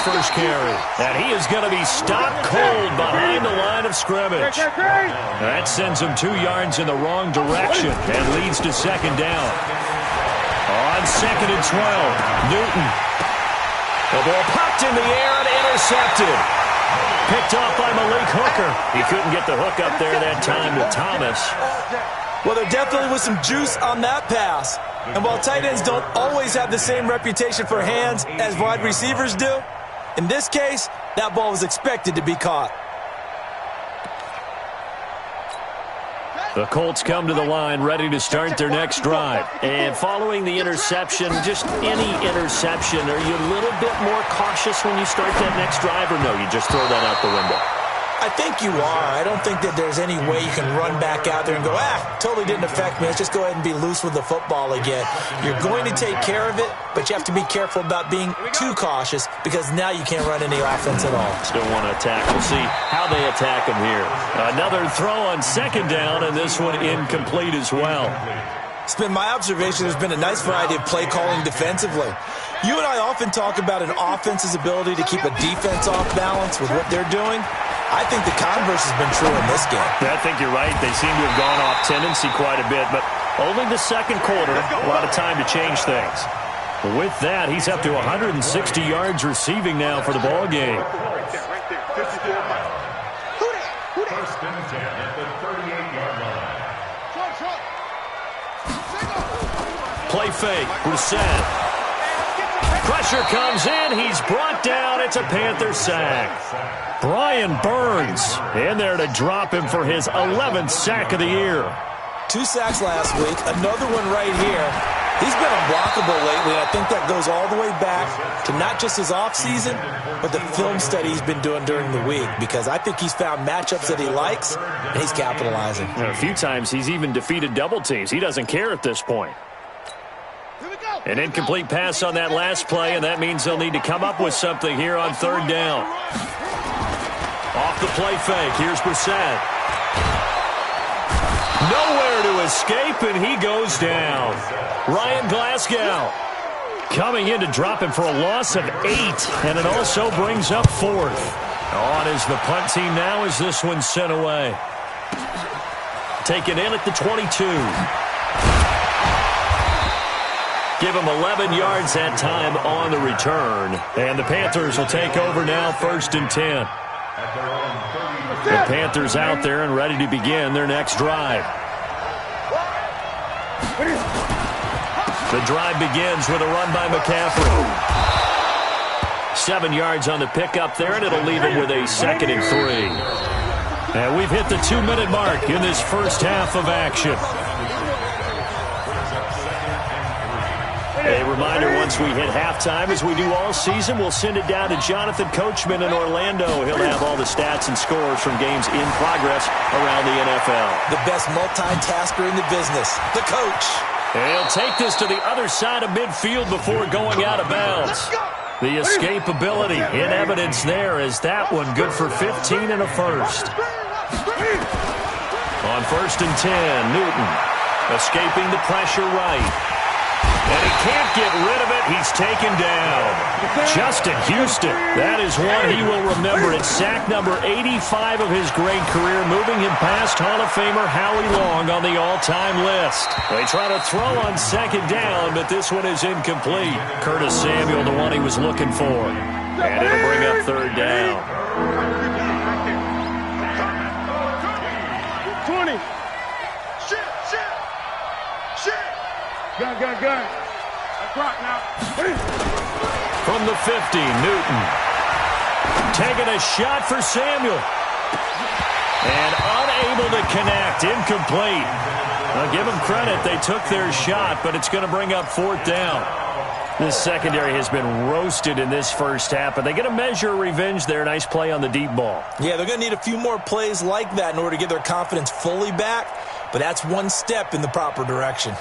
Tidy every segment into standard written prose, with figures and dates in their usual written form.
first carry. And he is going to be stopped cold behind the line of scrimmage. That sends him 2 yards in the wrong direction and leads to second down. On second and 12, Newton. The ball popped in the air and intercepted. Picked off by Malik Hooker. He couldn't get the hook up there that time to Thomas. Well, there definitely was some juice on that pass. And while tight ends don't always have the same reputation for hands as wide receivers do, in this case, that ball was expected to be caught. The Colts come to the line ready to start their next drive. And following the interception, just any interception, are you a little bit more cautious when you start that next drive, or no, you just throw that out the window? I think you are. I don't think that there's any way you can run back out there and go, totally didn't affect me. Let's just go ahead and be loose with the football again. You're going to take care of it, but you have to be careful about being too cautious because now you can't run any offense at all. Still want to attack. We'll see how they attack him here. Another throw on second down, and this one incomplete as well. It's been my observation there's been a nice variety of play calling defensively. You and I often talk about an offense's ability to keep a defense off balance with what they're doing. I think the converse has been true in this game. I think you're right. They seem to have gone off tendency quite a bit, but only the second quarter, a lot of time to change things. With that, he's up to 160 yards receiving now for the ball game. First and 10 at the 38-yard line. Play fake. Brissett. Pressure comes in. He's brought down. It's a Panther sack. Brian Burns in there to drop him for his 11th sack of the year. 2 sacks last week, another one right here. He's been unblockable lately, and I think that goes all the way back to not just his offseason, but the film study he's been doing during the week, because I think he's found matchups that he likes, and he's capitalizing. A few times he's even defeated double teams. He doesn't care at this point. An incomplete pass on that last play, and that means they'll need to come up with something here on third down. Off the play fake, here's Brissett. Nowhere to escape, and he goes down. Ryan Glasgow coming in to drop him for a loss of 8, and it also brings up 4th. On is the punt team now as this one's sent away. Taken in at the 22. Give him 11 yards that time on the return. And the Panthers will take over now, 1st and 10. The Panthers out there and ready to begin their next drive. The drive begins with a run by McCaffrey. 7 yards on the pickup there, and it'll leave him with a 2nd and 3. And we've hit the 2-minute mark in this first half of action. A reminder, once we hit halftime, as we do all season, we'll send it down to Jonathan Coachman in Orlando. He'll have all the stats and scores from games in progress around the NFL. The best multitasker in the business, the coach. And he'll take this to the other side of midfield before going out of bounds. The escapability in evidence there is that one good for 15 and a first. On 1st and 10, Newton escaping the pressure right. And he can't get rid of it. He's taken down. Justin Houston, that is one he will remember. It's sack number 85 of his great career, moving him past Hall of Famer Howie Long on the all-time list. They try to throw on second down, but this one is incomplete. Curtis Samuel, the one he was looking for. And it'll bring up third down. 20. Gun. That's right now. From the 50, Newton. Taking a shot for Samuel. And unable to connect. Incomplete. I'll give them credit. They took their shot, but it's going to bring up 4th down. This secondary has been roasted in this first half, but they get a measure of revenge there. Nice play on the deep ball. Yeah, they're going to need a few more plays like that in order to get their confidence fully back, but that's one step in the proper direction.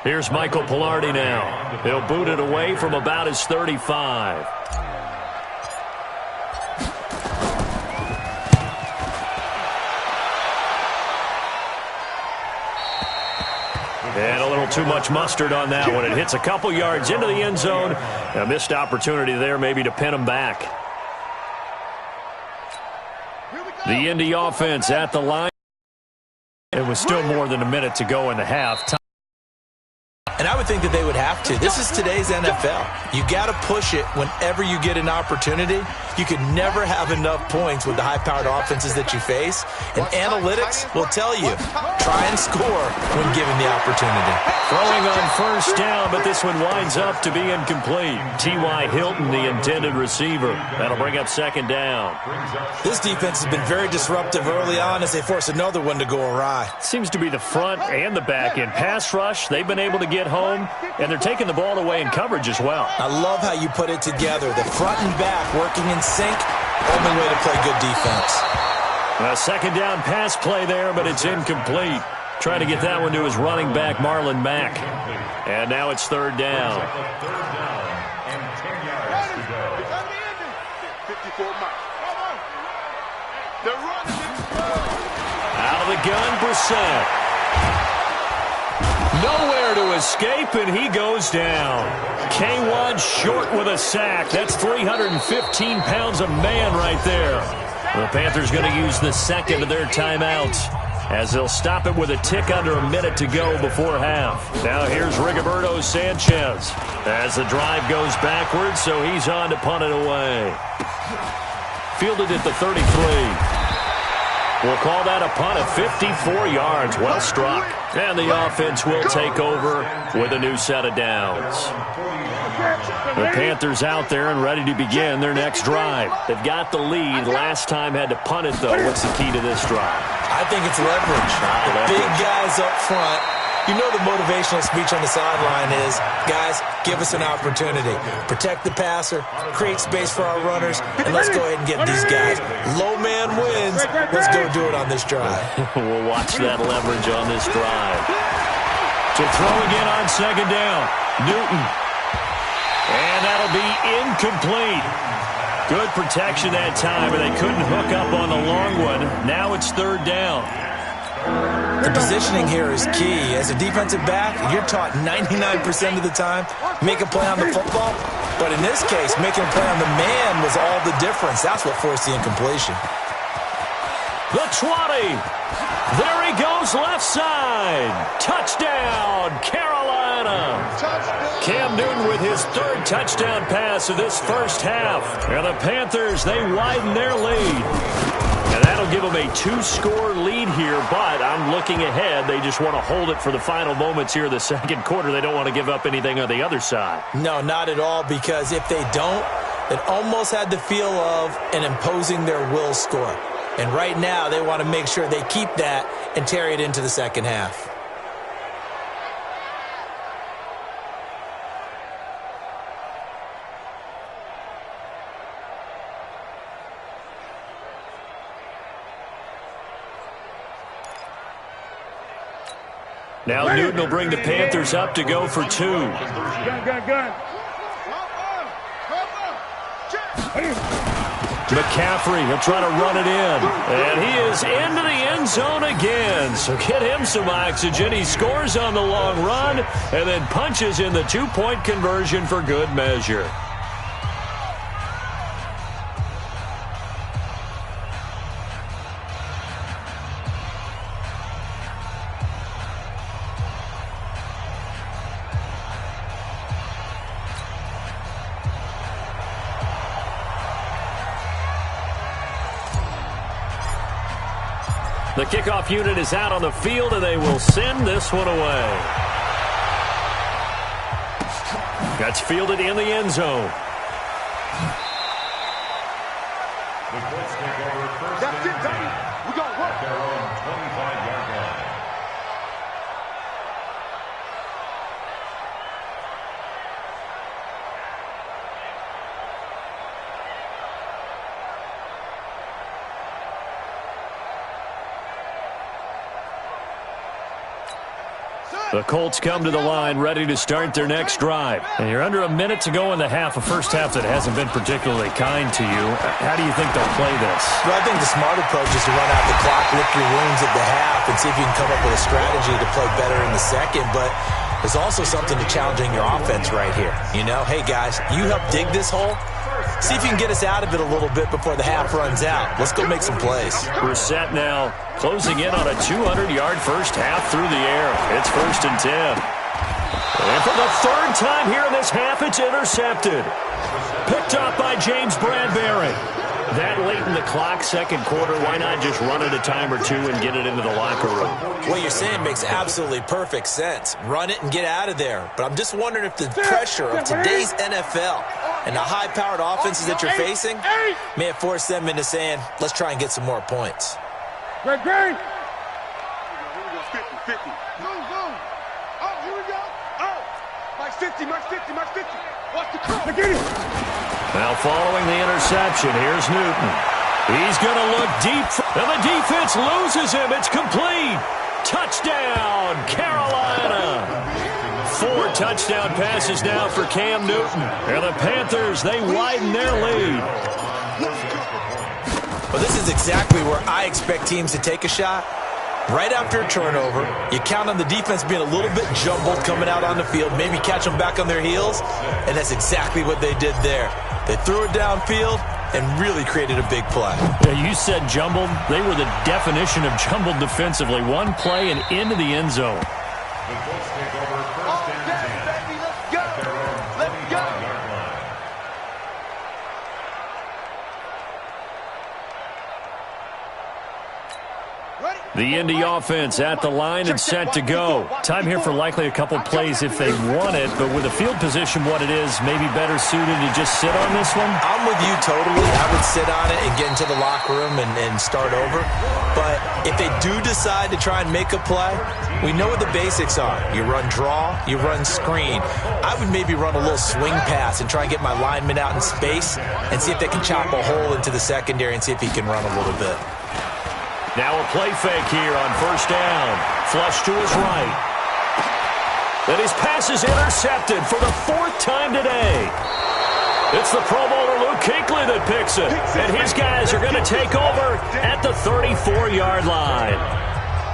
Here's Michael Pilardi now. He'll boot it away from about his 35. And a little too much mustard on that one. It hits a couple yards into the end zone. A missed opportunity there maybe to pin them back. The Indy offense at the line. It was still more than a minute to go in the half. And I would think that they would have to. This is today's NFL. You got to push it whenever you get an opportunity. You can never have enough points with the high-powered offenses that you face. And analytics will tell you, try and score when given the opportunity. Throwing on first down, but this one winds up to be incomplete. T.Y. Hilton, the intended receiver. That'll bring up second down. This defense has been very disruptive early on as they force another one to go awry. Seems to be the front and the back end. Pass rush, they've been able to get home, and they're taking the ball away in coverage as well. I love how you put it together. The front and back working in sync, only way to play good defense. A second down pass play there, but it's incomplete. Trying to get that one to his running back, Marlon Mack. And now it's third down. And 10 yards to go. 54 miles. They're running. Out of the gun, Brissett. Nowhere to escape, and he goes down. K1 short with a sack. That's 315 pounds of man right there. The Panthers going to use the second of their timeouts as they'll stop it with a tick under a minute to go before half. Now here's Rigoberto Sanchez as the drive goes backwards, so he's on to punt it away. Fielded at the 33. We'll call that a punt of 54 yards. Well struck. And the offense will take over with a new set of downs. The Panthers out there and ready to begin their next drive. They've got the lead. Last time had to punt it, though. What's the key to this drive? I think it's leverage. The big guys up front. You know the motivational speech on the sideline is, guys, give us an opportunity. Protect the passer, create space for our runners, and let's go ahead and get these guys. Low man wins. Let's go do it on this drive. We'll watch that leverage on this drive. To throw again on second down. Newton. And that'll be incomplete. Good protection that time, but they couldn't hook up on the long one. Now it's third down. The positioning here is key. As a defensive back, you're taught 99% of the time, make a play on the football. But in this case, making a play on the man was all the difference. That's what forced the incompletion. The 20. There he goes left side. Touchdown, Carolina. Cam Newton with his third touchdown pass of this first half. And the Panthers, they widen their lead. And that'll give them a 2-score lead here, but I'm looking ahead. They just want to hold it for the final moments here in the second quarter. They don't want to give up anything on the other side. No, not at all, because if they don't, it almost had the feel of an imposing their will score. And right now, they want to make sure they keep that and carry it into the second half. Now Newton will bring the Panthers up to go for 2. Gun. McCaffrey, he'll try to run it in. And he is into the end zone again. So get him some oxygen. He scores on the long run and then punches in the 2-point conversion for good measure. The kickoff unit is out on the field, and they will send this one away. That's fielded in the end zone. The Colts take over first and 10 at their own 25-yard line. The Colts come to the line ready to start their next drive. And you're under a minute to go in the half, a first half that hasn't been particularly kind to you. How do you think they'll play this? Well, I think the smart approach is to run out the clock, lick your wounds at the half, and see if you can come up with a strategy to play better in the second. But there's also something to challenging your offense right here. You know, hey, guys, you help dig this hole. See if you can get us out of it a little bit before the half runs out. Let's go make some plays. We're set now, closing in on a 200-yard first half through the air. It's 1st and 10. And for the third time here in this half, it's intercepted. Picked up by James Bradbury. That late in the clock, second quarter, why not just run it a time or two and get it into the locker room? What you're saying makes absolutely perfect sense. Run it and get out of there. But I'm just wondering if the pressure of today's NFL and the high-powered offenses that you're facing may have forced them into saying, let's try and get some more points. Great. 50. Go. Oh, here we go. Oh, Mike's 50. Watch the cross. Get it. Now following the interception, here's Newton. He's going to look deep, and the defense loses him. It's complete. Touchdown, Carolina. 4 touchdown passes now for Cam Newton. And the Panthers, they widen their lead. Well, this is exactly where I expect teams to take a shot. Right after a turnover, you count on the defense being a little bit jumbled coming out on the field, maybe catch them back on their heels, and that's exactly what they did there. They threw it downfield and really created a big play. Yeah, you said jumbled. They were the definition of jumbled defensively. One play and into the end zone. The Colts take over 1st and 10. Baby, let's go. At their own 25-yard line. The Indy offense at the line and set to go. Time here for likely a couple plays if they want it, but with the field position what it is, maybe better suited to just sit on this one? I'm with you totally. I would sit on it and get into the locker room and start over. But if they do decide to try and make a play, we know what the basics are. You run draw, you run screen. I would maybe run a little swing pass and try and get my lineman out in space and see if they can chop a hole into the secondary and see if he can run a little bit. Now a play fake here on 1st down. Flush to his right. And his pass is intercepted for the 4th time today. It's the Pro Bowler Luke Kuechly that picks it. And his guys are going to take over at the 34-yard line.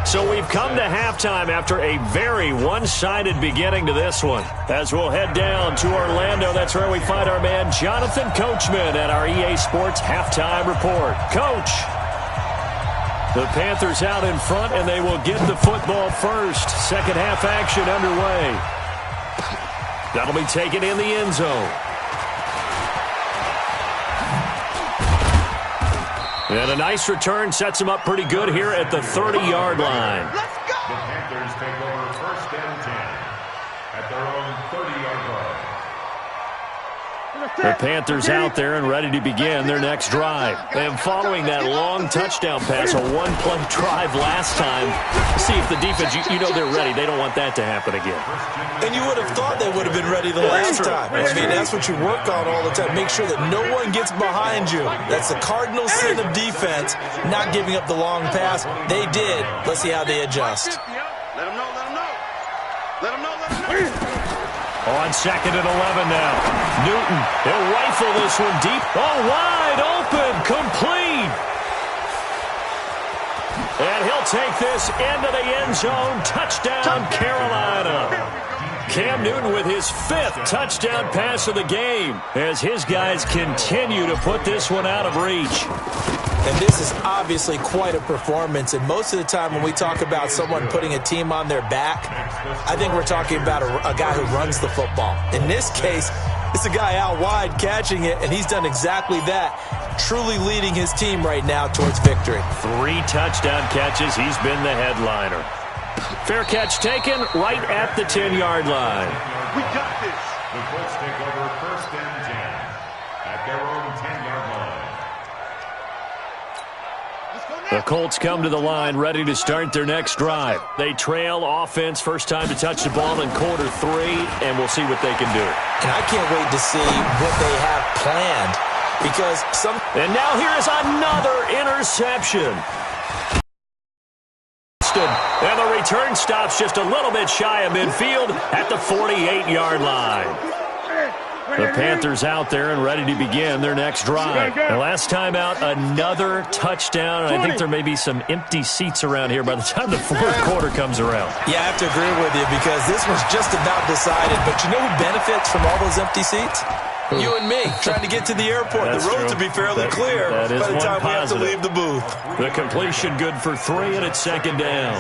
So we've come to halftime after a very one-sided beginning to this one. As we'll head down to Orlando, that's where we find our man Jonathan Coachman at our EA Sports Halftime Report. Coach. The Panthers out in front, and they will get the football first. Second half action underway. That'll be taken in the end zone. And a nice return sets them up pretty good here at the 30-yard line. Let's go. The Panthers take over 1st and 10 at their own 30-yard line. The Panthers out there and ready to begin their next drive. And following that long touchdown pass, a one-play drive last time, see if the defense, you know they're ready. They don't want that to happen again. And you would have thought they would have been ready the last time. I mean, that's what you work on all the time. Make sure that no one gets behind you. That's the cardinal sin of defense, not giving up the long pass. They did. Let's see how they adjust. Let them know. On 2nd and 11 now. Newton, he'll rifle this one deep. Oh, wide open, complete. And he'll take this into the end zone. Touchdown, Carolina. Cam Newton with his 5th touchdown pass of the game as his guys continue to put this one out of reach. And this is obviously quite a performance. And most of the time when we talk about someone putting a team on their back, I think we're talking about a guy who runs the football. In this case, it's a guy out wide catching it, and he's done exactly that, truly leading his team right now towards victory. 3 touchdown catches. He's been the headliner. Fair catch taken right at the 10-yard line. We got this. The Colts take over 1st and 10 at their own 10-yard line. The Colts come to the line ready to start their next drive. They trail offense, first time to touch the ball in quarter 3, and we'll see what they can do. And I can't wait to see what they have planned because some... And now here is another interception. And the return stops just a little bit shy of midfield at the 48-yard line. The Panthers out there and ready to begin their next drive. And last time out, another touchdown. And I think there may be some empty seats around here by the time the fourth quarter comes around. Yeah, I have to agree with you because this one's just about decided. But you know who benefits from all those empty seats? You and me, trying to get to the airport. That's the road true. to be fairly clear by the time we have to leave the booth. The completion good for 3, and it's second down.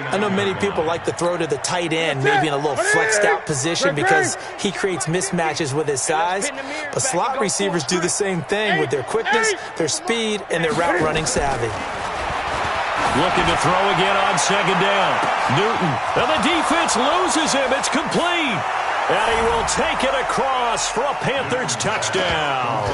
I know many people like to throw to the tight end, maybe in a little flexed out position because he creates mismatches with his size. But slot receivers do the same thing with their quickness, their speed, and their route running savvy. Looking to throw again on second down. Newton. And the defense loses him. It's complete. And he will take it across for a Panthers touchdown.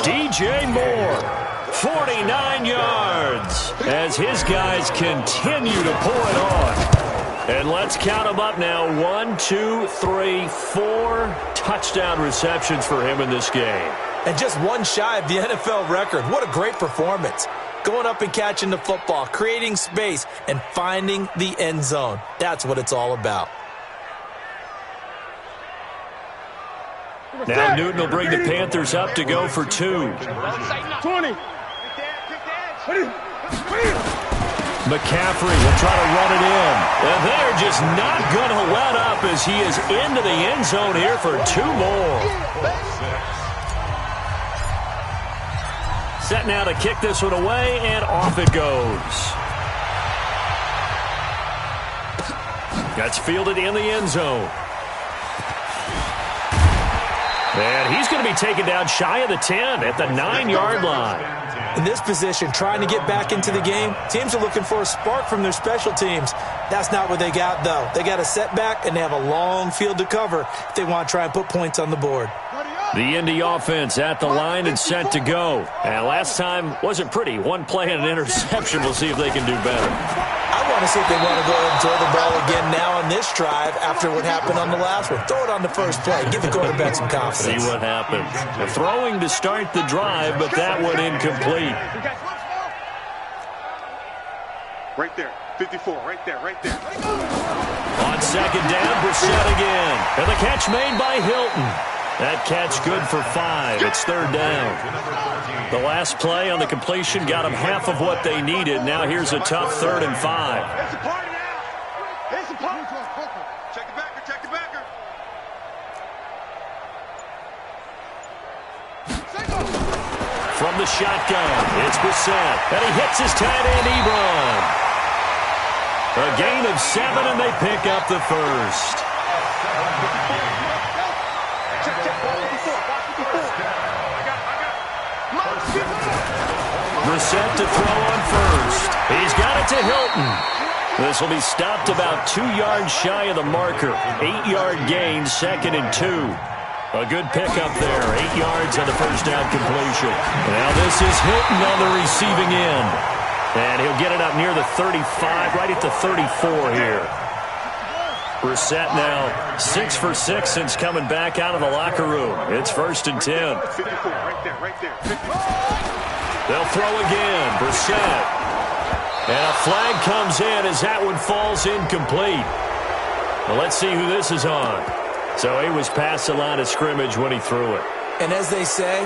DJ Moore. 49 yards as his guys continue to pour it on. And let's count them up now. 1, 2, 3, 4 touchdown receptions for him in this game. And just one shy of the NFL record. What a great performance. Going up and catching the football, creating space, and finding the end zone. That's what it's all about. Now Newton will bring the Panthers up to go for 2. 20. McCaffrey will try to run it in. And they're just not going to let up as he is into the end zone here for 2 more. Set now to kick this one away, and off it goes. That's fielded in the end zone. And he's going to be taken down shy of the 10 at the 9-yard line. In this position, trying to get back into the game, teams are looking for a spark from their special teams. That's not what they got, though. They got a setback, and they have a long field to cover if they want to try and put points on the board. The Indy offense at the line and set to go. And last time wasn't pretty. One play and an interception. We'll see if they can do better. I want to see if they want to go ahead and throw the ball again now on this drive after what happened on the last one. Throw it on the first play. Give the quarterback some confidence. See what happens. The throwing to start the drive, but that one incomplete. Right there. 54. Right there. Right there. On second down, Brissett again. And the catch made by Hilton. That catch good for 5. It's third down. The last play on the completion got them half of what they needed. Now here's a tough 3rd and 5. It's a party now. It's a party. Check the backer. Check the backer. From the shotgun, it's Brissett. And he hits his tight end, Ebron. A gain of 7, and they pick up the first. Brissett to throw on first. He's got it to Hilton. This will be stopped about 2 yards shy of the marker. 8-yard gain, 2nd and 2. A good pickup there. 8 yards on the first down completion. Now this is Hilton on the receiving end. And he'll get it up near the 35, right at the 34 here. Brissett now 6 for 6 since coming back out of the locker room. It's 1st and 10. 54. Right there. Right there. 54. They'll throw again. Brissett. And a flag comes in as that one falls incomplete. Well, let's see who this is on. So he was past the line of scrimmage when he threw it. And as they say,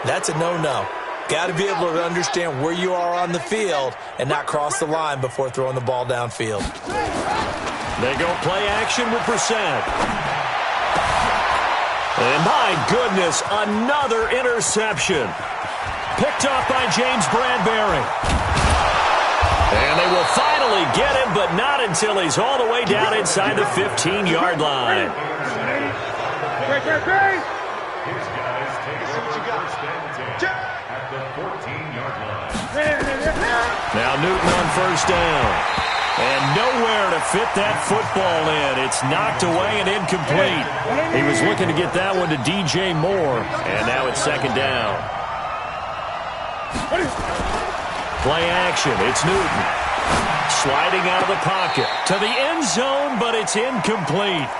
that's a no-no. Got to be able to understand where you are on the field and not cross the line before throwing the ball downfield. They go play action with Brissett. And my goodness, another interception. Picked off by James Bradbury. And they will finally get him, but not until he's all the way down inside the 15-yard line. His guys take over first and 10 at the 14-yard line. Now Newton on first down. And nowhere to fit that football in. It's knocked away and incomplete. He was looking to get that one to DJ Moore. And now it's second down. Play action. It's Newton. Sliding out of the pocket to the end zone, but it's incomplete.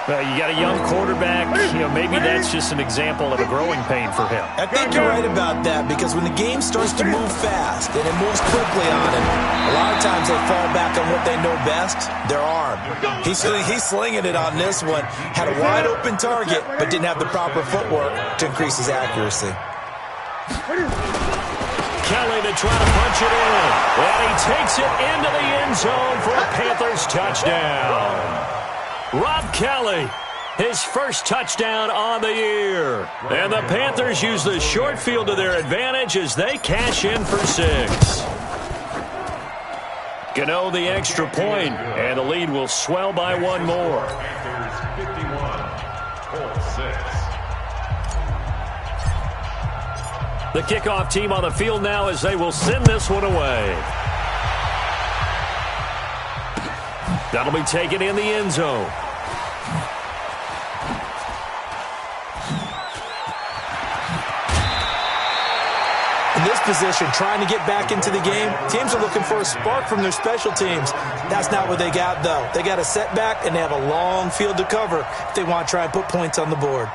You got a young quarterback. Maybe that's just an example of a growing pain for him. I think you're right about that because when the game starts to move fast and it moves quickly on him, a lot of times they fall back on what they know best, their arm. He's slinging it on this one. Had a wide open target, but didn't have the proper footwork to increase his accuracy. Kelly to try to punch it in. And he takes it into the end zone for a Panthers touchdown. Rob Kelly, his first touchdown on the year. And the Panthers use the short field to their advantage as they cash in for 6. Gano the extra point, and the lead will swell by 1 more. Panthers 51, Colts 6. The kickoff team on the field now as they will send this one away. That'll be taken in the end zone. In this position, trying to get back into the game, teams are looking for a spark from their special teams. That's not what they got, though. They got a setback, and they have a long field to cover if they want to try and put points on the board.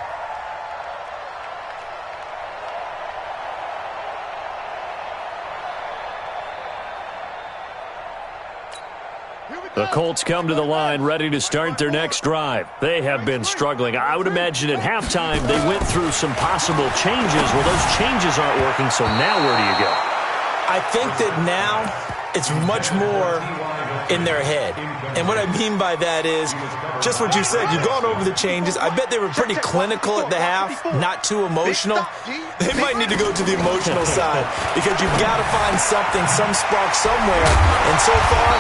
The Colts come to the line ready to start their next drive. They have been struggling. I would imagine at halftime they went through some possible changes. Well, those changes aren't working, so now where do you go? I think that now it's much more in their head. And what I mean by that is just what you said. You've gone over the changes. I bet they were pretty clinical at the half, not too emotional. They might need to go to the emotional side because you've got to find something, some spark somewhere. And so far,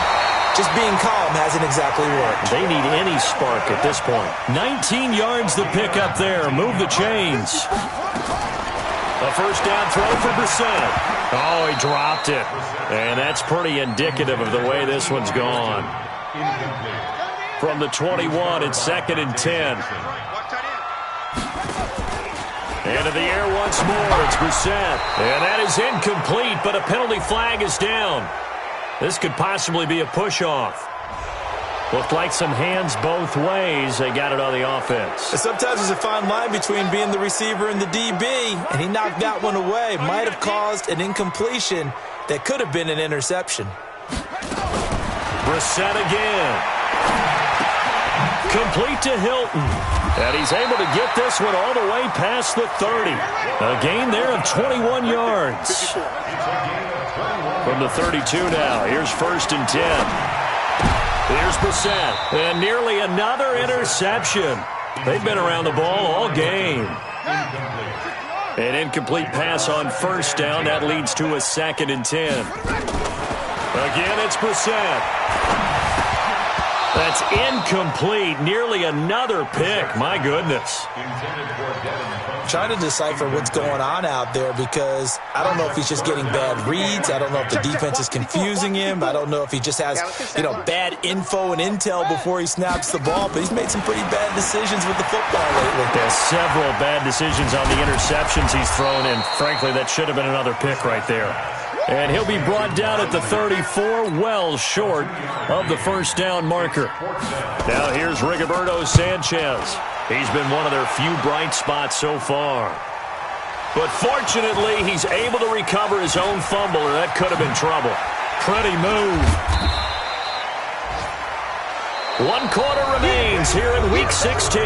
just being calm hasn't exactly worked. They need any spark at this point. 19 yards the pick up there. Move the chains. A first down throw for Brissett. Oh, he dropped it. And that's pretty indicative of the way this one's gone. From the 21, it's 2nd and 10. Into the air once more. It's Brissett. And that is incomplete, but a penalty flag is down. This could possibly be a push-off. Looked like some hands both ways. They got it on the offense. Sometimes there's a fine line between being the receiver and the DB, and he knocked that one away. Might have caused an incompletion that could have been an interception. Brissett again. Complete to Hilton. And he's able to get this one all the way past the 30. A gain there of 21 yards. From the 32 now. Here's 1st and 10. Here's Brissett. And nearly another interception. They've been around the ball all game. An incomplete pass on 1st down. That leads to a 2nd and 10. Again, it's Brissett. That's incomplete. Nearly another pick. My goodness. Trying to decipher what's going on out there because I don't know if he's just getting bad reads. I don't know if the defense is confusing him. I don't know if he just has, bad info and intel before he snaps the ball. But he's made some pretty bad decisions with the football lately. There's several bad decisions on the interceptions he's thrown, and frankly, that should have been another pick right there. And he'll be brought down at the 34, well short of the 1st down marker. Now here's Rigoberto Sanchez. He's been one of their few bright spots so far. But fortunately, he's able to recover his own fumble, or that could have been trouble. Pretty move. 1 quarter remains here in Week 16.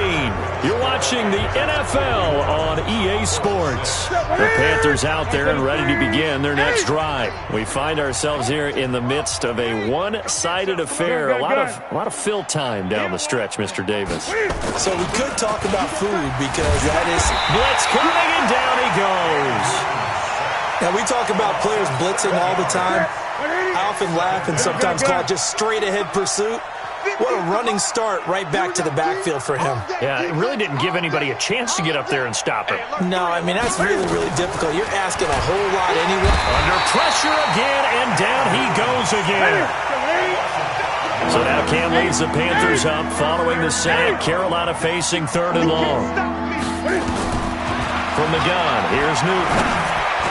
You're watching the NFL on EA Sports. The Panthers out there and ready to begin their next drive. We find ourselves here in the midst of a one-sided affair. A lot of fill time down the stretch, Mr. Davis. So we could talk about food because that is... Blitz coming, and down he goes. Now, we talk about players blitzing all the time. I often laugh and sometimes call it just straight-ahead pursuit. What a running start right back to the backfield for him. Yeah, it really didn't give anybody a chance to get up there and stop him. No, I mean, that's really, really difficult. You're asking a whole lot anyway. Under pressure again, and down he goes again. So now Cam leads the Panthers up following the sack. Carolina facing 3rd and long. From the gun, here's Newton.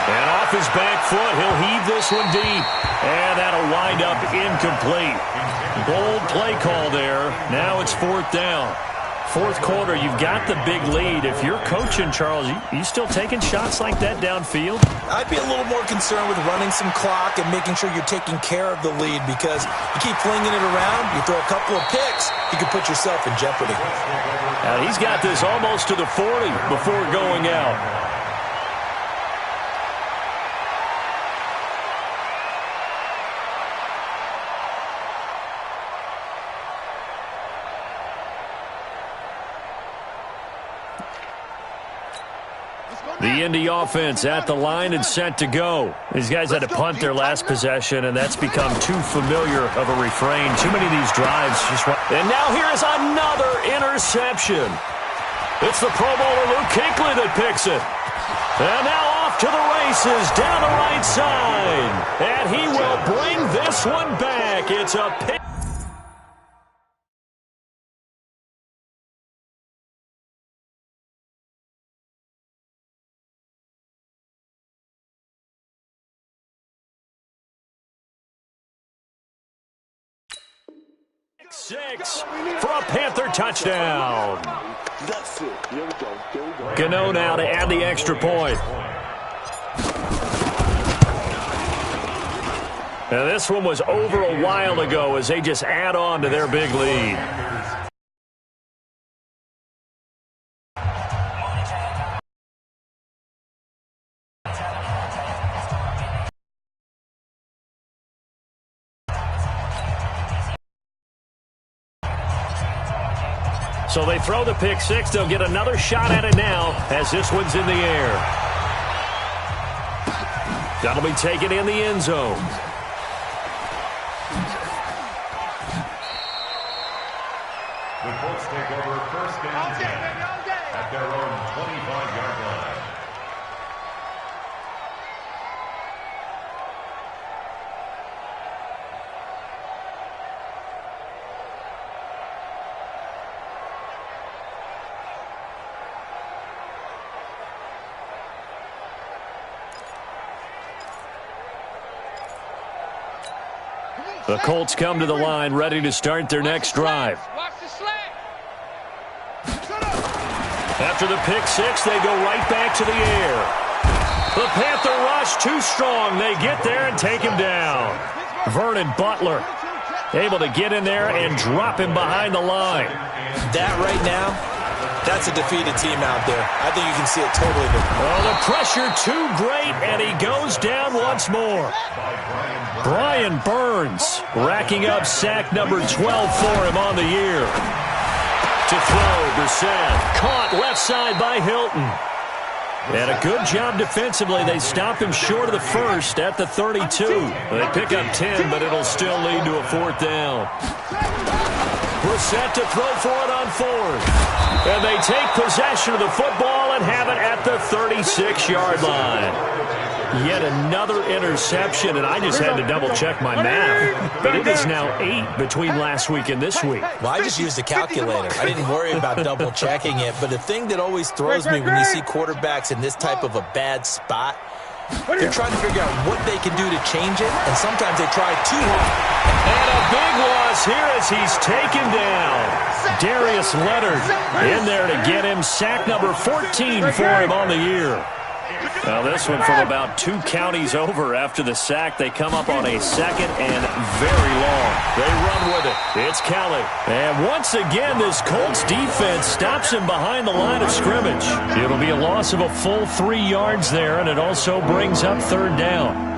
And off his back foot, he'll heave this one deep. And that'll wind up incomplete. Bold play call there. Now it's 4th down. Fourth quarter, you've got the big lead. If you're coaching, Charles, you still taking shots like that downfield? I'd be a little more concerned with running some clock and making sure you're taking care of the lead, because you keep flinging it around, you throw a couple of picks, you can put yourself in jeopardy. Now he's got this almost to the 40 before going out. The Indy offense at the line and set to go. These guys had to punt their last possession, and that's become too familiar of a refrain. Too many of these drives just run. And now here's another interception. It's the Pro Bowler Luke Kuechly that picks it. And now off to the races down the right side. And he will bring this one back. It's a pick. Six for a Panther touchdown. That's it. Here we go. Here we go. Gano now to add the extra point. Now this one was over a while ago as they just add on to their big lead. So they throw the pick six. They'll get another shot at it now as this one's in the air. That'll be taken in the end zone. The Colts take over first and 10 at their own 25-yard line. The Colts come to the line ready to start their next drive. After the pick six, they go right back to the air. The Panther rush too strong. They get there and take him down. Vernon Butler able to get in there and drop him behind the line. That right now, that's a defeated team out there. I think you can see it totally different. Oh, the pressure too great, and he goes down once more. Brian Burns racking up sack number 12 for him on the year. To throw, Brissett caught left side by Hilton. And a good job defensively. They stop him short of the first at the 32. They pick up 10, but it'll still lead to a fourth down. Brissett to throw for it on fourth. And they take possession of the football and have it at the 36-yard line. Yet another interception, and I just had to double-check my math. But it is now 8 between last week and this week. Well, I just used a calculator. I didn't worry about double-checking it. But the thing that always throws me when you see quarterbacks in this type of a bad spot, they're trying to figure out what they can do to change it, and sometimes they try too hard. And a big loss here as he's taken down. Darius Leonard in there to get him. Sack number 14 for him on the year. Now this one from about 2 counties over after the sack. They come up on a second and very long. They run with it. It's Kelly. And once again, this Colts defense stops him behind the line of scrimmage. It'll be a loss of a full 3 yards there, and it also brings up third down.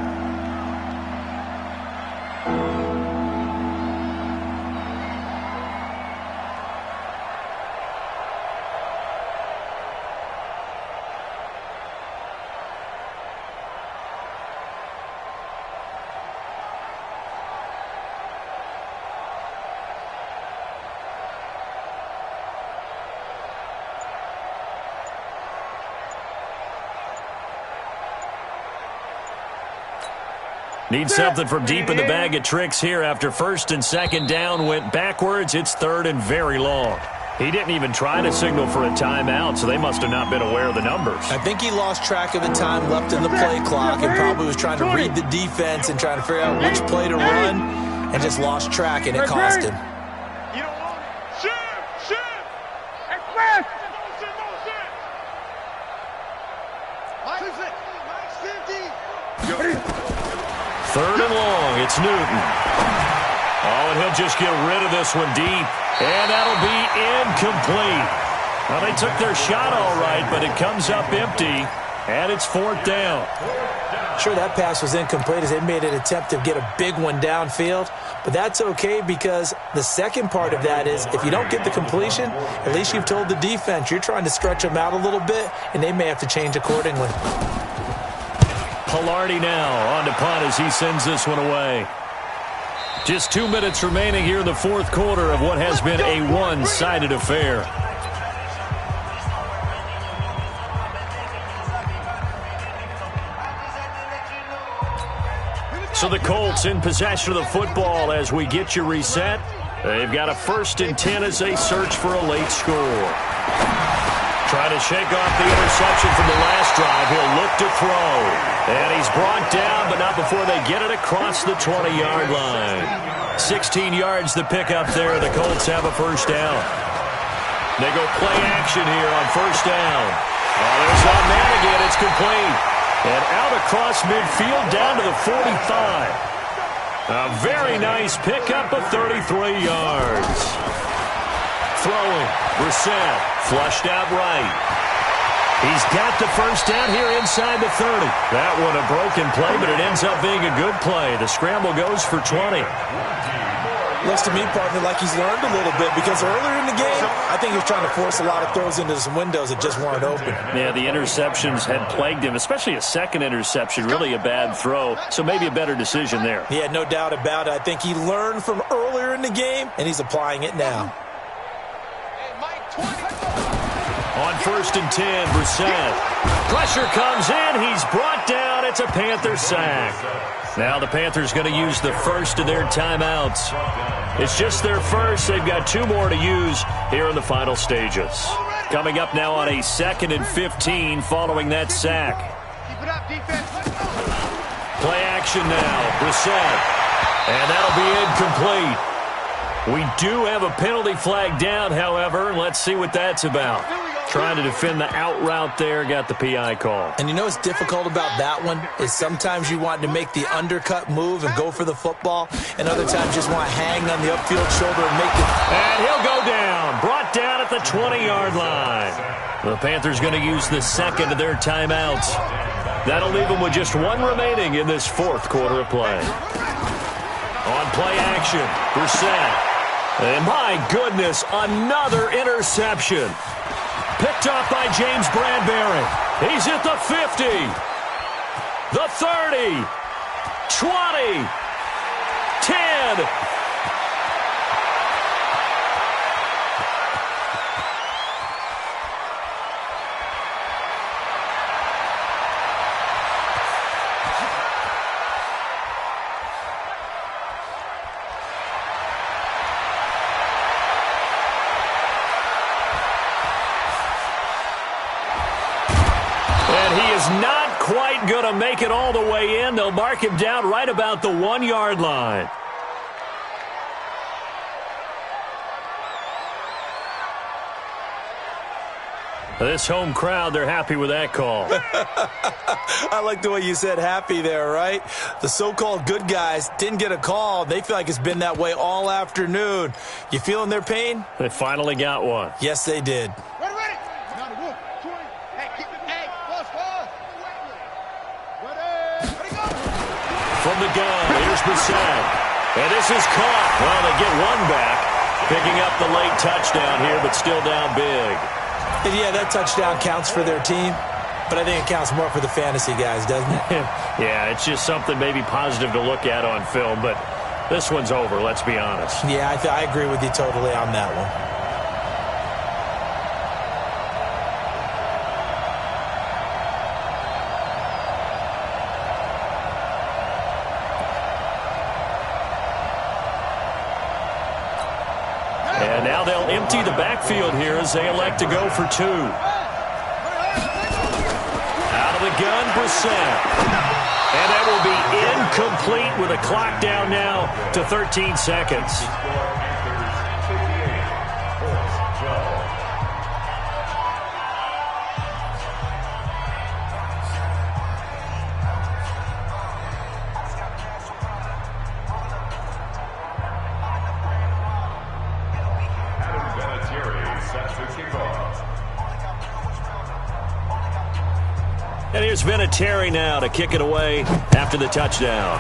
Need something from deep in the bag of tricks here after first and second down went backwards. It's third and very long. He didn't even try to signal for a timeout, so they must have not been aware of the numbers. I think he lost track of the time left in the play clock and probably was trying to read the defense and trying to figure out which play to run and just lost track, and it cost him. You don't want it. Shoot! man. Third and long, it's Newton. Oh, and he'll just get rid of this one deep. And that'll be incomplete. Well, they took their shot all right, but it comes up empty, and it's fourth down. Sure, that pass was incomplete as they made an attempt to get a big one downfield, but that's okay because the second part of that is if you don't get the completion, at least you've told the defense you're trying to stretch them out a little bit, and they may have to change accordingly. Pilardi now on to punt as he sends this one away. Just 2 minutes remaining here in the fourth quarter of what has been a one-sided affair. So the Colts in possession of the football as we get you reset. They've got a 1st and 10 as they search for a late score. Trying to shake off the interception from the last drive. He'll look to throw. And he's brought down, but not before they get it across the 20-yard line. 16 yards to pick up there. The Colts have a first down. They go play action here on first down. Oh, there's that man again. It's complete. And out across midfield down to the 45. A very nice pickup of 33 yards. Throwing. Brissett flushed out right. He's got the first down here inside the 30. That one a broken play, but it ends up being a good play. The scramble goes for 20. Looks to me, partner, like he's learned a little bit because earlier in the game, I think he was trying to force a lot of throws into some windows that just weren't open. Yeah, the interceptions had plagued him, especially a second interception, really a bad throw, so maybe a better decision there. Yeah, no doubt about it. I think he learned from earlier in the game, and he's applying it now. On 1st and 10, Brissett. Pressure comes in. He's brought down. It's a Panther sack. Now the Panthers going to use the first of their timeouts. It's just their first. They've got 2 more to use here in the final stages. Coming up now on a 2nd and 15 following that sack. Play action now. Brissett. And that'll be incomplete. We do have a penalty flag down, however. Let's see what that's about. Trying to defend the out route there, got the PI call. And you know what's difficult about that one is sometimes you want to make the undercut move and go for the football, and other times just want to hang on the upfield shoulder and make it. And he'll go down. Brought down at the 20-yard line. The Panthers going to use the second of their timeouts. That'll leave them with just 1 remaining in this fourth quarter of play. On play action, Brissett. And my goodness, another interception. Picked up by James Bradbury. He's at the 50, the 30, 20, 10. Not quite going to make it all the way in. They'll mark him down right about the 1-yard line. This home crowd, they're happy with that call. I like the way you said happy there, right? The so-called good guys didn't get a call. They feel like it's been that way all afternoon. You feeling their pain? They finally got one. Yes, they did. From the gun, here's Brissett. And this is caught. Well, they get one back. Picking up the late touchdown here, but still down big. And yeah, that touchdown counts for their team, but I think it counts more for the fantasy guys, doesn't it? Yeah, it's just something maybe positive to look at on film, but this one's over, let's be honest. Yeah, I agree with you totally on that one. And now they'll empty the backfield here as they elect to go for 2. Out of the gun, Brissett. And that will be incomplete with a clock down now to 13 seconds. And here's Vinatieri now to kick it away after the touchdown.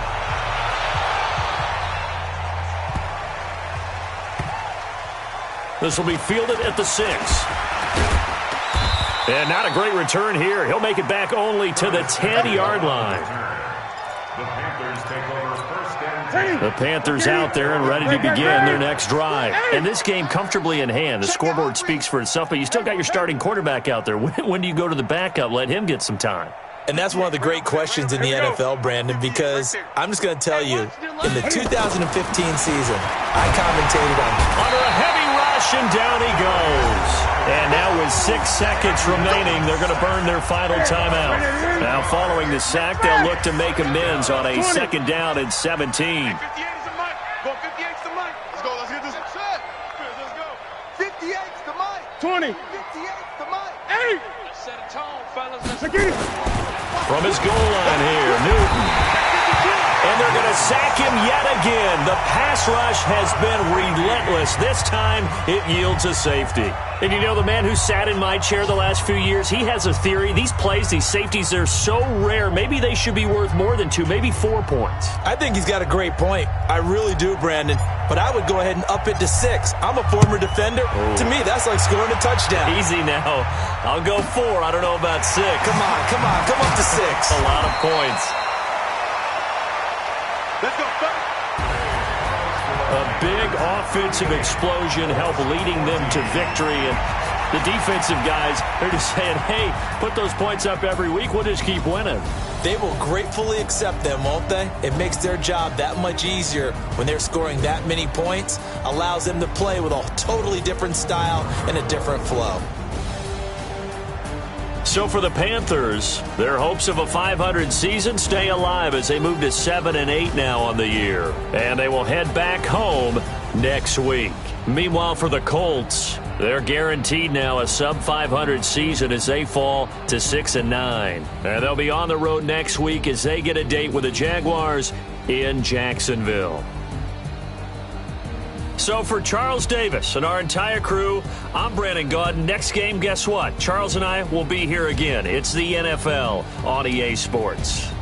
This will be fielded at the 6. And not a great return here. He'll make it back only to the 10-yard line. The Panthers out there and ready to begin their next drive. And this game comfortably in hand. The scoreboard speaks for itself, but you still got your starting quarterback out there. When do you go to the backup? Let him get some time. And that's one of the great questions in the NFL, Brandon, because I'm just going to tell you, in the 2015 season, I commentated on under a heavy rush, and down he goes. And now with 6 seconds remaining, they're going to burn their final timeout. Now following the sack, they'll look to make amends on a 2nd down and 17. 58 is the mic. Go 58 is the mic. Let's go. Let's get this. Let's go. 58 is the mic. 20. 58 is the mic. 8. Set a tone, fellas. Let's get it. From his goal line here, Newton. And they're going to sack him yet again. The pass rush has been relentless. This time, it yields a safety. And you know, the man who sat in my chair the last few years, he has a theory. These plays, these safeties, they're so rare. Maybe they should be worth more than 2, maybe 4 points. I think he's got a great point. I really do, Brandon. But I would go ahead and up it to 6. I'm a former defender. Oh. To me, that's like scoring a touchdown. Easy now. I'll go 4. I don't know about 6. Come on. Come up to 6. A lot of points. Let's go. A big offensive explosion helped leading them to victory. And the defensive guys, they're just saying, hey, put those points up every week. We'll just keep winning. They will gratefully accept them, won't they? It makes their job that much easier when they're scoring that many points. Allows them to play with a totally different style and a different flow. So for the Panthers, their hopes of a 500 season stay alive as they move to 7-8 now on the year. And they will head back home next week. Meanwhile, for the Colts, they're guaranteed now a sub-500 season as they fall to 6-9. And they'll be on the road next week as they get a date with the Jaguars in Jacksonville. So for Charles Davis and our entire crew, I'm Brandon Gaudin. Next game, guess what? Charles and I will be here again. It's the NFL on EA Sports.